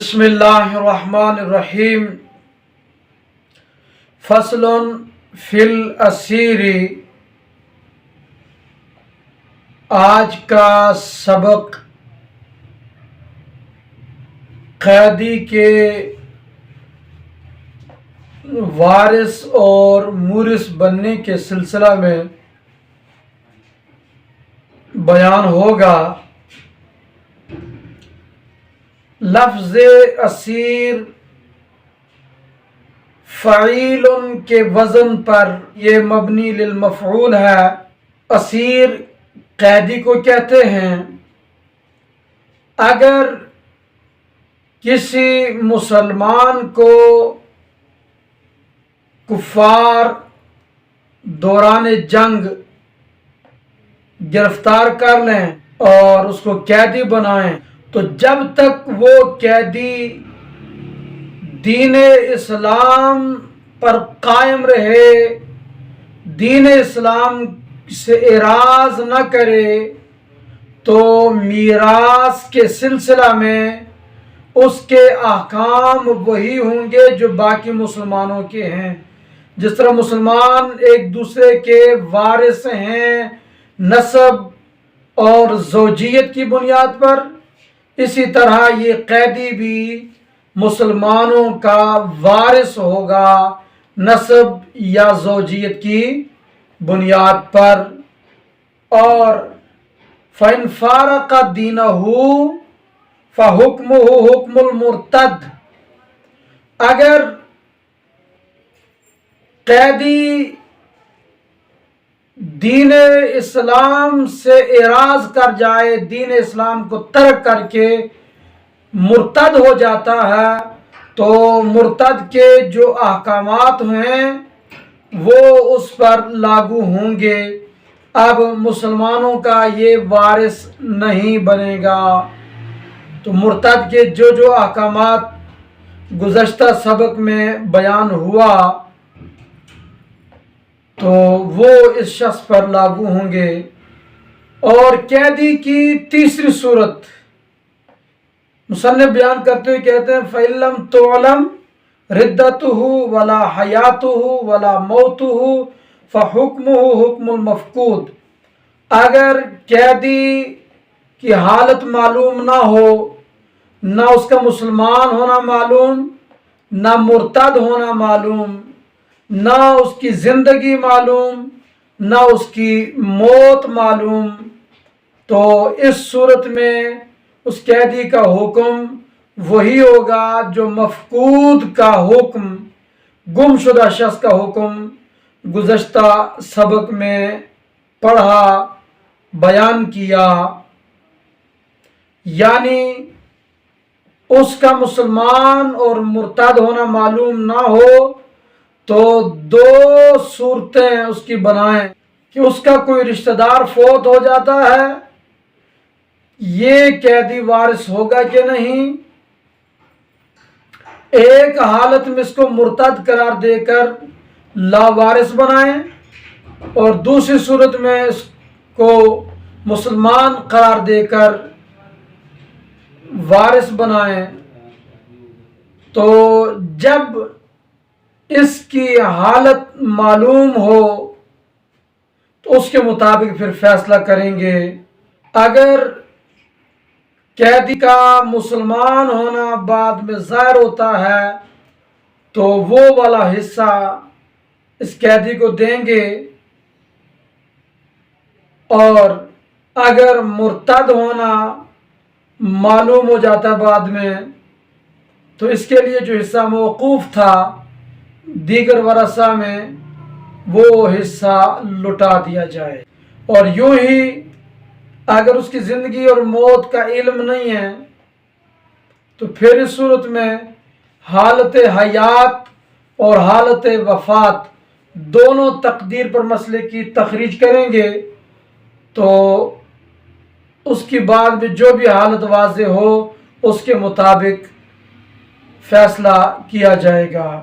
بسم اللہ الرحمن الرحیم فصل فی الاسیر۔ آج کا سبق قیدی کے وارث اور مورث بننے کے سلسلہ میں بیان ہوگا۔ لفظ اسیر فعیل کے وزن پر یہ مبنی للمفعول ہے۔ اسیر قیدی کو کہتے ہیں۔ اگر کسی مسلمان کو کفار دوران جنگ گرفتار کر لیں اور اس کو قیدی بنائیں تو جب تک وہ قیدی دین اسلام پر قائم رہے، دین اسلام سے اعراض نہ کرے، تو میراث کے سلسلہ میں اس کے احکام وہی ہوں گے جو باقی مسلمانوں کے ہیں۔ جس طرح مسلمان ایک دوسرے کے وارث ہیں نسب اور زوجیت کی بنیاد پر، اسی طرح یہ قیدی بھی مسلمانوں کا وارث ہوگا نسب یا زوجیت کی بنیاد پر۔ اور فَإِنْ فَارَقَ دِينَهُ فَحُكْمُهُ حُكْمُ الْمُرْتَدِّ۔ اگر قیدی دین اسلام سے اعراض کر جائے، دین اسلام کو ترک کر کے مرتد ہو جاتا ہے، تو مرتد کے جو احکامات ہیں وہ اس پر لاگو ہوں گے۔ اب مسلمانوں کا یہ وارث نہیں بنے گا۔ تو مرتد کے جو احکامات گزشتہ سبق میں بیان ہوا تو وہ اس شخص پر لاگو ہوں گے۔ اور قیدی کی تیسری صورت مصنف بیان کرتے ہوئے کہتے ہیں فَإِن لَمْ تُعْلَمْ رِدَّتُهُ وَلَا حَيَاتُهُ وَلَا مَوْتُهُ فَحُكْمُهُ حُكْمُ الْمَفْقُودِ۔ اگر قیدی کی حالت معلوم نہ ہو، نہ اس کا مسلمان ہونا معلوم، نہ مرتد ہونا معلوم، نہ اس کی زندگی معلوم، نہ اس کی موت معلوم، تو اس صورت میں اس قیدی کا حکم وہی ہوگا جو مفقود کا حکم، گم شدہ شخص کا حکم گزشتہ سبق میں پڑھا بیان کیا۔ یعنی اس کا مسلمان اور مرتد ہونا معلوم نہ ہو تو دو صورتیں اس کی بنائیں کہ اس کا کوئی رشتہ دار فوت ہو جاتا ہے، یہ قیدی وارث ہوگا کہ نہیں۔ ایک حالت میں اس کو مرتد قرار دے کر لاوارث بنائیں اور دوسری صورت میں اس کو مسلمان قرار دے کر وارث بنائیں۔ تو جب اس کی حالت معلوم ہو تو اس کے مطابق پھر فیصلہ کریں گے۔ اگر قیدی کا مسلمان ہونا بعد میں ظاہر ہوتا ہے تو وہ والا حصہ اس قیدی کو دیں گے، اور اگر مرتد ہونا معلوم ہو جاتا بعد میں تو اس کے لیے جو حصہ موقوف تھا دیگر ورثہ میں وہ حصہ لٹا دیا جائے۔ اور یوں ہی اگر اس کی زندگی اور موت کا علم نہیں ہے تو پھر اس صورت میں حالت حیات اور حالت وفات دونوں تقدیر پر مسئلے کی تخریج کریں گے، تو اس کی بعد میں جو بھی حالت واضح ہو اس کے مطابق فیصلہ کیا جائے گا۔